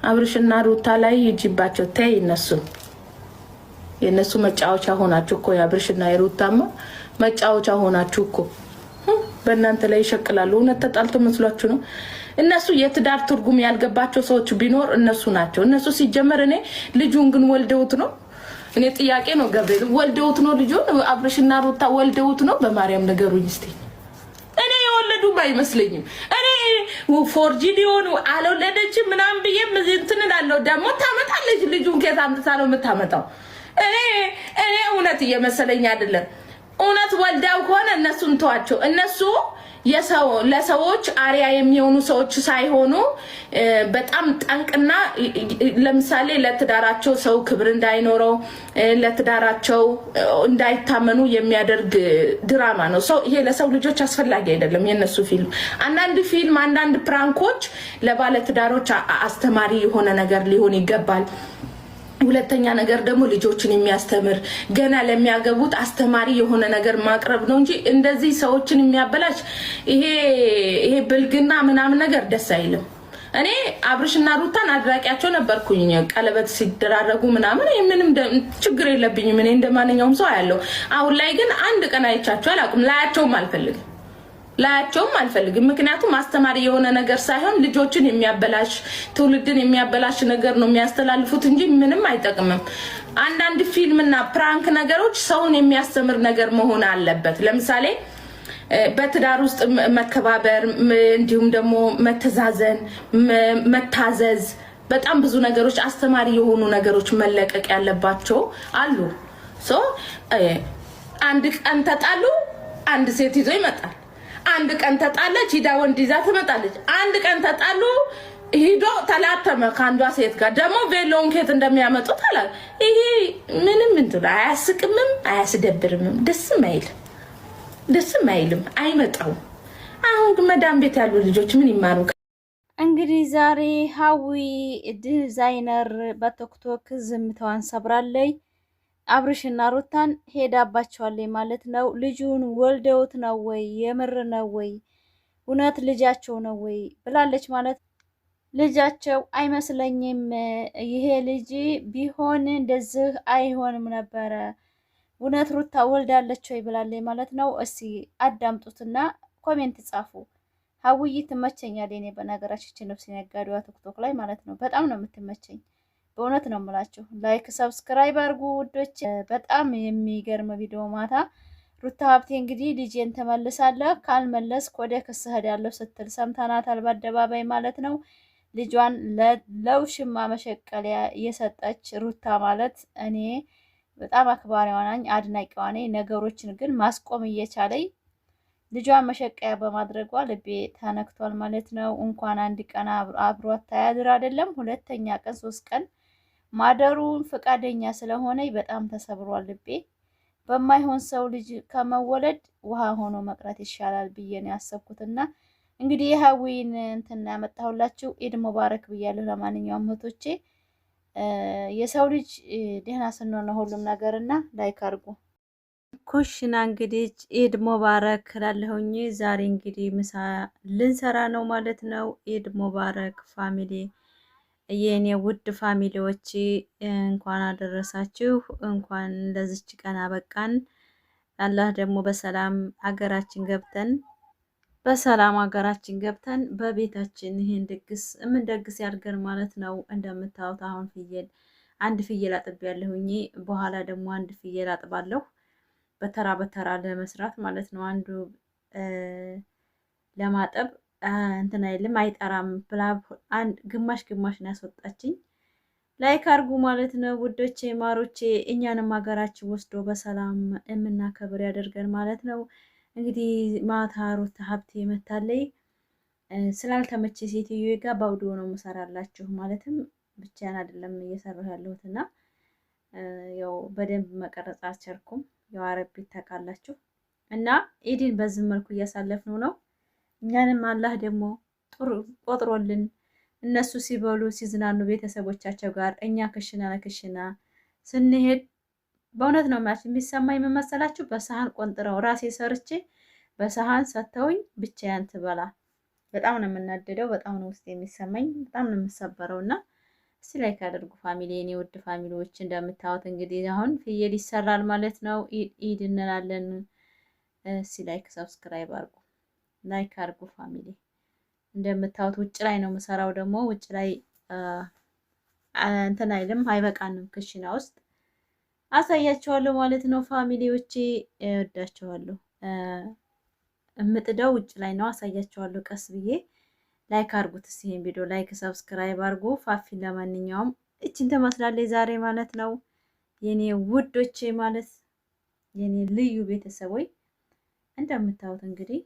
አብርሽና ሩታ ላይ ይጅባቸው ተይ እነሱ የነሱ መጫወቻ ሆናችሁ እኮ የአብርሽና የሩታማ መጫወቻ ሆናችሁ እኮ በእናንተ ላይ ይሸቅላሉ። እውነት ተጣልቶ መስሏችሁ ነው? እነሱ የትዳር ትርጉም ያልገባቸው ሰዎች ቢኖር እነሱ ናቸው። እነሱ ሲጀመር እኔ ልጁን ግን ወልደውት ነው። እኔ ጥያቄ ነው ገብርኤል ወልደውት ነው ልጁን አብርሽና ሩታ ወልደውት ነው? በማርያም ነገሩኝ እስቲ። እኔ የወለዱ ባይመስለኝም እኔ ፎርጂድ የሆኑ አልወለደችም ምናምን ብዬ እንትን እላለሁ። ደግሞ ታመጣለች ልጁን ከየት አምጥታ ነው የምታመጣው? እኔ እውነት እየመሰለኝ አይደለም። እውነት ወልዳው ከሆነ እነሱን ተዋቸው። እነሱ ለሰዎች አሪያ የሚሆኑ ሰዎች ሳይሆኑ በጣም ጠንቅና ለምሳሌ ለትዳራቸው ሰው ክብር እንዳይኖረው ለትዳራቸው እንዳይታመኑ የሚያደርግ ድራማ ነው። ይሄ ለሰው ልጆች አስፈላጊ አይደለም። የነሱ ፊልም አንዳንድ ፕራንኮች ለባለ ትዳሮች አስተማሪ የሆነ ነገር ሊሆን ይገባል። ሁለተኛ ነገር ደግሞ ልጆችን የሚያስተምር ገና ለሚያገቡት አስተማሪ የሆነ ነገር ማቅረብ ነው እንጂ እንደዚህ ሰዎችን የሚያበላሽ ይሄ ብልግና ምናምን ነገር ደስ አይልም። እኔ አብርሽና ሩታን አድራቂያቸው ነበርኩኝ። ቀለበት ሲደራረጉ ምናምን ምንም ችግር የለብኝም። እኔ እንደማንኛውም ሰው ያለው። አሁን ላይ ግን አንድ ቀን አይቻቸው አላውቅም። ላያቸውም አልፈልግም። ምክንያቱም አስተማሪ የሆነ ነገር ሳይሆን ልጆችን የሚያበላሽ ትውልድን የሚያበላሽ ነገር ነው የሚያስተላልፉት እንጂ ምንም አይጠቅምም። አንዳንድ ፊልምና ፕራንክ ነገሮች ሰውን የሚያስተምር ነገር መሆን አለበት። ለምሳሌ በትዳር ውስጥ መከባበር እንዲሁም ደግሞ መተዛዘን፣ መታዘዝ በጣም ብዙ ነገሮች አስተማሪ የሆኑ ነገሮች መለቀቅ ያለባቸው አሉ። አንድ ቀን ተጣሉ፣ አንድ ሴት ይዞ ይመጣል። አንድ ቀን ተጣለች ሂዳ ወንድ ይዛ ትመጣለች። አንድ ቀን ተጣሉ ሂዶ ተላተመ ከአንዷ ሴት ጋር ደግሞ ቬሎን ከት እንደሚያመጡት አላል። ይሄ ምንም እንትን አያስቅምም አያስደብርምም ደስም አይልም አይመጣውም። አሁን መዳም ቤት ያሉ ልጆች ምን ይማሩ? እንግዲህ ዛሬ ሀዊ ዲዛይነር በቲክቶክ ዝምታዋን ሰብራለይ። አብርሽና ሩታን ሄዳባቸዋለች ማለት ነው። ልጁን ወልደውት ነው ወይ የምር ነው ወይ እውነት ልጃቸው ነው ወይ ብላለች ማለት ልጃቸው አይመስለኝም። ይሄ ልጅ ቢሆን እንደዚህ አይሆንም ነበረ። እውነት ሩታ ወልዳለች ወይ ብላለች ማለት ነው። እስቲ አዳምጡትና ኮሜንት ጻፉ። ሀውይ ትመቸኛለች። እኔ በነገራችን ነፍስ ነጋዴዋ ቲክቶክ ላይ ማለት ነው በጣም ነው የምትመቸኝ። በእውነት ነው የምላችሁ። ላይክ ሰብስክራይብ አድርጉ ውዶች። በጣም የሚገርም ቪዲዮ ማታ ሩታ ሀብቴ እንግዲህ ልጄን ተመልሳለህ ካልመለስክ ወደ ክስ እሄዳለሁ ስትል ሰምተናታል በአደባባይ ማለት ነው። ልጇን ለውሽማ መሸቀለያ የሰጠች ሩታ ማለት እኔ በጣም አክባሪዋ ነኝ፣ አድናቂዋ ነኝ። ነገሮችን ግን ማስቆም እየቻለኝ ልጇን መሸቀያ በማድረጓ ልቤ ተነክቷል ማለት ነው። እንኳን አንድ ቀን አብሯት ታያድር አይደለም 2ኛ ቀን 3 ቀን ማደሩን ፈቃደኛ ስለሆነ በጣም ተሰብሯል ልቤ። በማይሆን ሰው ልጅ ከመወለድ ውሃ ሆኖ መቅረት ይሻላል ብዬ ነው ያሰብኩትና እንግዲህ የሀዊን እንትና ያመጣሁላችሁ ኢድ ሙባረክ ብያለሁ። ለማንኛውም እህቶቼ የሰው ልጅ ደህና ስንሆን ነው ሁሉም ነገርና ላይክ አድርጉ። ኩሽና እንግዲህ ኢድ ሙባረክ ላለሁኝ ዛሬ እንግዲህ ምሳ ልንሰራ ነው ማለት ነው። ኢድ ሙባረክ ፋሚሊ፣ የኔ ውድ ፋሚሊዎች እንኳን አደረሳችሁ፣ እንኳን ለዚች ቀን አበቃን። አላህ ደግሞ በሰላም ሀገራችን ገብተን በቤታችን ይሄን ድግስ የምንደግስ ያድርገን ማለት ነው። እንደምታዩት አሁን አንድ ፍየል አጥቤያለሁኝ። በኋላ ደግሞ አንድ ፍየል አጥባለሁ በተራ ለመስራት ማለት ነው። አንዱ ለማጠብ እንትን አይልም አይጠራም ብላ ግማሽ ነው ያስወጣችኝ። ላይክ አድርጉ ማለት ነው ውዶቼ ማሮቼ። እኛንም ሀገራችን ወስዶ በሰላም የምናከብር ያደርገን ማለት ነው። እንግዲህ ማታ ሩታ ሀብቴ መታለይ ስላልተመቼ ሴትዮ ጋር ባውዲዮ ነው መሰራላችሁ ማለትም ብቻዬን አይደለም እየሰራሁ ያለሁትና ያው በደንብ መቀረጽ አልቻልኩም። ያው አረብ ታውቃላችሁ እና ኢድን በዚህ መልኩ እያሳለፍነው ነው። እኛንም አላህ ደግሞ ጥሩ ቆጥሮልን እነሱ ሲበሉ ሲዝናኑ ቤተሰቦቻቸው ጋር እኛ ክሽና ስንሄድ በእውነት ነው ማለት የሚሰማኝ መመሰላችሁ። በሰሃን ቆንጥረው ራሴ ሰርቼ በሰሃን ሰተውኝ ብቻዬን ትበላ በጣም ነው የምናደደው። በጣም ነው ውስጥ የሚሰማኝ፣ በጣም ነው የምሰበረውና እስቲ ላይክ አድርጉ ፋሚሊ፣ የኔ ውድ ፋሚሊዎች። እንደምታዩት እንግዲህ አሁን ፍየል ይሰራል ማለት ነው። ኢድ እንላለን። እስቲ ላይክ ሰብስክራይብ አድርጉ፣ ላይክ አድርጉ ፋሚሊ። እንደምታዩት ውጭ ላይ ነው የምሰራው። ደግሞ ውጭ ላይ እንትን አይልም፣ አይበቃንም። ክሽና ውስጥ አሳያቸዋለሁ ማለት ነው ፋሚሊዎቼ። እወዳቸዋለሁ። እምጥደው ውጭ ላይ ነው፣ አሳያቸዋለሁ ቀስ ብዬ። ላይክ አድርጉት እስቲ ይሄን ቪዲዮ ላይክ ሰብስክራይብ አድርጉ ፋፊ። ለማንኛውም እቺን ትመስላለች ዛሬ ማለት ነው የኔ ውዶቼ፣ ማለት የኔ ልዩ ቤተሰቦች። እንደምታዩት እንግዲህ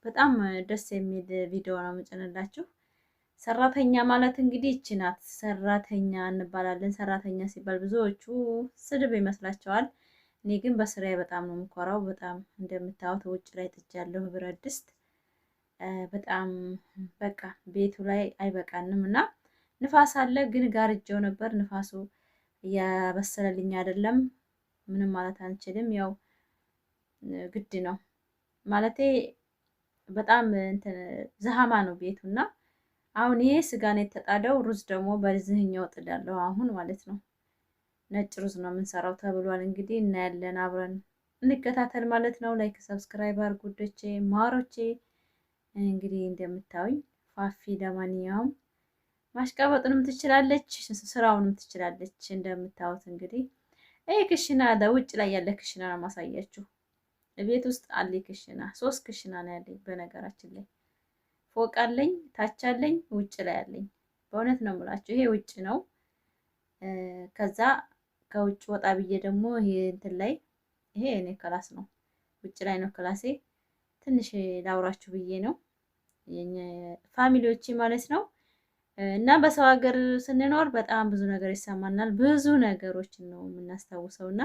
በጣም ደስ የሚል ቪዲዮ ነው የምጭንላችሁ። ሰራተኛ ማለት እንግዲህ እቺ ናት። ሰራተኛ እንባላለን። ሰራተኛ ሲባል ብዙዎቹ ስድብ ይመስላቸዋል። እኔ ግን በስራዬ በጣም ነው የምኮራው። በጣም እንደምታዩት ውጭ ላይ ጥጃለሁ ብረት ድስት። በጣም በቃ ቤቱ ላይ አይበቃንም እና ንፋስ አለ፣ ግን ጋርጄው ነበር። ንፋሱ እያበሰለልኝ አይደለም። ምንም ማለት አንችልም። ያው ግድ ነው ማለቴ በጣም እንትን ዘሃማ ነው ቤቱና አሁን ይሄ ስጋ ነው የተጣደው። ሩዝ ደግሞ በዚህኛው ጥዳለሁ አሁን ማለት ነው። ነጭ ሩዝ ነው የምንሰራው ተብሏል። እንግዲህ እናያለን፣ አብረን እንከታተል ማለት ነው። ላይክ ሰብስክራይብ አድርጉ ውዶቼ ማሮቼ። እንግዲህ እንደምታዩኝ ፋፊ ለማንኛውም ማሽቀበጥንም ትችላለች፣ ስራውንም ትችላለች። እንደምታዩት እንግዲህ ይሄ ክሽና ለውጭ ላይ ያለ ክሽና ነው ማሳያችሁ። ቤት ውስጥ አለ ክሽና፣ 3 ክሽና ነው ያለኝ በነገራችን ላይ። ፎቅ አለኝ፣ ታች አለኝ፣ ውጭ ላይ አለኝ። በእውነት ነው የምላችሁ ይሄ ውጭ ነው። ከዛ ከውጭ ወጣ ብዬ ደግሞ ይሄ እንትን ላይ ይሄ እኔ ክላስ ነው፣ ውጭ ላይ ነው ክላሴ። ትንሽ ላውራችሁ ብዬ ነው ፋሚሊዎቼ ማለት ነው። እና በሰው ሀገር ስንኖር በጣም ብዙ ነገር ይሰማናል። ብዙ ነገሮችን ነው የምናስታውሰው እና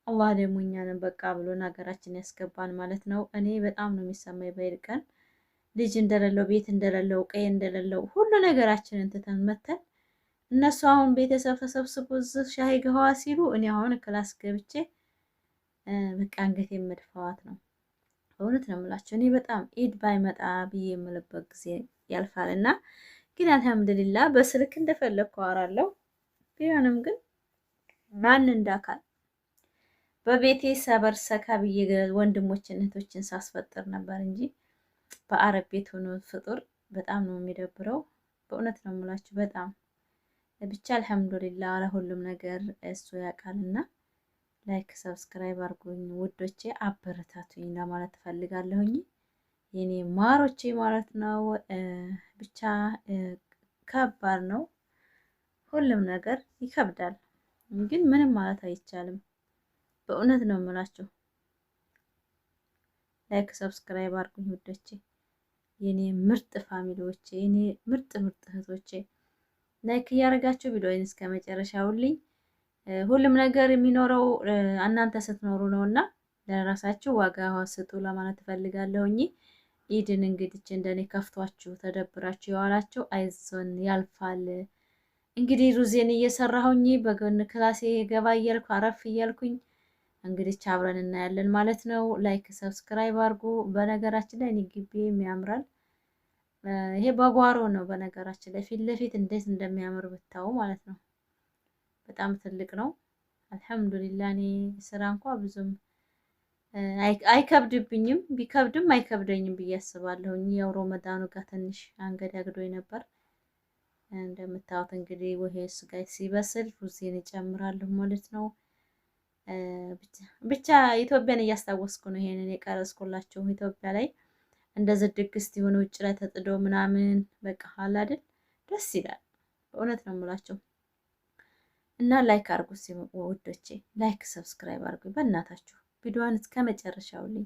አላህ ደግሞ እኛንም በቃ ብሎን ሀገራችን ያስገባን ማለት ነው። እኔ በጣም ነው የሚሰማኝ በይል ቀን ልጅ እንደሌለው ቤት እንደሌለው ቀይ እንደሌለው ሁሉ ነገራችንን ትተን መተን እነሱ አሁን ቤተሰብ ተሰብስቦ እዚህ ሻይ ገዋ ሲሉ እኔ አሁን ክላስ ገብቼ በቃ አንገቴ መድፋዋት ነው። እውነት ነው የምላቸው። እኔ በጣም ኢድ ባይመጣ ብዬ የምልበት ጊዜ ያልፋል እና ግን አልሐምዱሊላህ በስልክ እንደፈለግኩ አወራለሁ። ቢሆንም ግን ማን እንዳካል በቤቴ ሰበር ሰካ ብዬ ወንድሞችን እህቶችን ሳስፈጥር ነበር እንጂ በአረብ ቤት ሆኖ ፍጡር በጣም ነው የሚደብረው። በእውነት ነው የምላችሁ። በጣም ብቻ አልሐምዱሊላህ ለሁሉም ነገር እሱ ያውቃልና ላይክ ሰብስክራይብ አድርጉኝ ውዶቼ፣ አበረታቱኝ ለማለት ፈልጋለሁኝ የኔ ማሮቼ ማለት ነው። ብቻ ከባድ ነው፣ ሁሉም ነገር ይከብዳል፣ ግን ምንም ማለት አይቻልም። በእውነት ነው የምላችሁ። ላይክ ሰብስክራይብ አድርጉኝ ውዶቼ፣ የኔ ምርጥ ፋሚሊዎቼ፣ የኔ ምርጥ እህቶቼ፣ ላይክ እያደረጋችሁ ቪዲዮውን እስከ መጨረሻውልኝ። ሁሉም ነገር የሚኖረው እናንተ ስትኖሩ ነውና ለራሳችሁ ዋጋ ስጡ ለማለት ፈልጋለሁኝ። ኢድን እንግዲህ እንደኔ ከፍቷችሁ ተደብራችሁ የዋላችሁ አይዞን ያልፋል። እንግዲህ ሩዜን እየሰራሁኝ በጎን ክላሴ ገባ እያልኩ አረፍ እያልኩኝ እንግዲህ አብረን እናያለን ማለት ነው። ላይክ ሰብስክራይብ አድርጉ። በነገራችን ላይ እኔ ግቢም ያምራል። ይሄ በጓሮ ነው በነገራችን ላይ ፊት ለፊት እንዴት እንደሚያምር ብታው ማለት ነው። በጣም ትልቅ ነው። አልሐምዱሊላህ እኔ ስራ እንኳን ብዙም አይከብድብኝም፣ ቢከብድም አይከብደኝም ብዬ አስባለሁኝ። ያው ረመዳኑ ጋር ትንሽ አንገዳግዶኝ ነበር። እንደምታዩት እንግዲህ ወሄ ስጋ ሲበስል ሩዜን እጨምራለሁ ማለት ነው። ብቻ ኢትዮጵያን እያስታወስኩ ነው ይሄንን የቀረጽኩላችሁ። ኢትዮጵያ ላይ እንደዚህ ድግስ የሆነ ውጭ ላይ ተጥዶ ምናምን በቃ አለ አይደል ደስ ይላል። በእውነት ነው የምላችሁ። እና ላይክ አድርጉ ውዶቼ፣ ላይክ ሰብስክራይብ አድርጉ በእናታችሁ። ቪዲዮዋን እስከ መጨረሻው ልኝ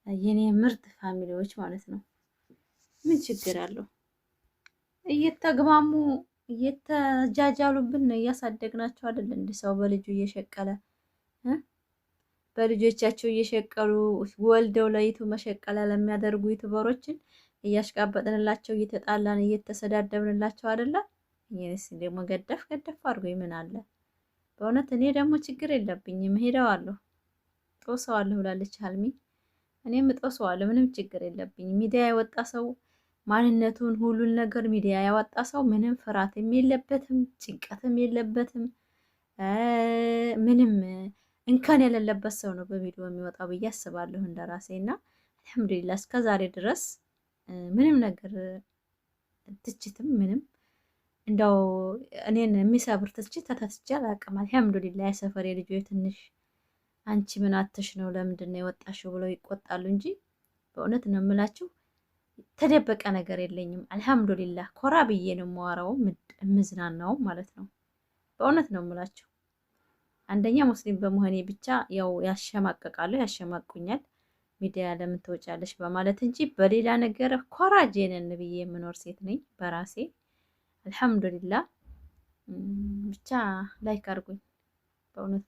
የኔ ምርጥ ፋሚሊዎች ማለት ነው። ምን ችግር አለው? እየተግማሙ እየተጃጃሉብን ነው እያሳደግናቸው አይደል? እንደ ሰው በልጁ እየሸቀለ በልጆቻቸው እየሸቀሉ ወልደው ለይቱ መሸቀለ ለሚያደርጉ ዩቲዩበሮችን እያሽቃበጥንላቸው እየተጣላን እየተሰዳደብንላቸው አይደለ? ይሄስ ደግሞ ገደፍ አድርጎኝ ምን አለ? በእውነት እኔ ደግሞ ችግር የለብኝም ሄደዋለሁ፣ ጦሰዋለሁ ብላለች ሀልሚ። እኔም ጦሰዋለሁ፣ ምንም ችግር የለብኝም። ሚዲያ የወጣ ሰው ማንነቱን ሁሉን ነገር ሚዲያ ያወጣ ሰው ምንም ፍርሃትም የለበትም፣ ጭንቀትም የለበትም። ምንም እንከን የሌለበት ሰው ነው በቪዲዮ የሚወጣው ብዬ አስባለሁ እንደራሴ እና አልሐምዱሊላህ እስከ ዛሬ ድረስ ምንም ነገር ትችትም ምንም እንደው እኔን የሚሰብር ትችት ተተችቼ አላውቅም። አልሐምዱሊላህ የሰፈሬ ልጆች ትንሽ አንቺ ምን አትሽ ነው ለምንድን ነው የወጣሽው ብለው ይቆጣሉ እንጂ በእውነት ነው የምላችሁ ተደበቀ ነገር የለኝም። አልሐምዱሊላህ ኮራ ብዬ ነው የማወራው የምዝናናው ማለት ነው። በእውነት ነው የምላችሁ አንደኛ ሙስሊም በመሆኔ ብቻ ያው ያሸማቀቃሉ፣ ያሸማቁኛል ሚዲያ ለምን ትወጫለሽ በማለት እንጂ በሌላ ነገር ኮራ ጄነን ብዬ የምኖር ሴት ነኝ በራሴ አልሐምዱሊላህ። ብቻ ላይክ አድርጉኝ በእውነት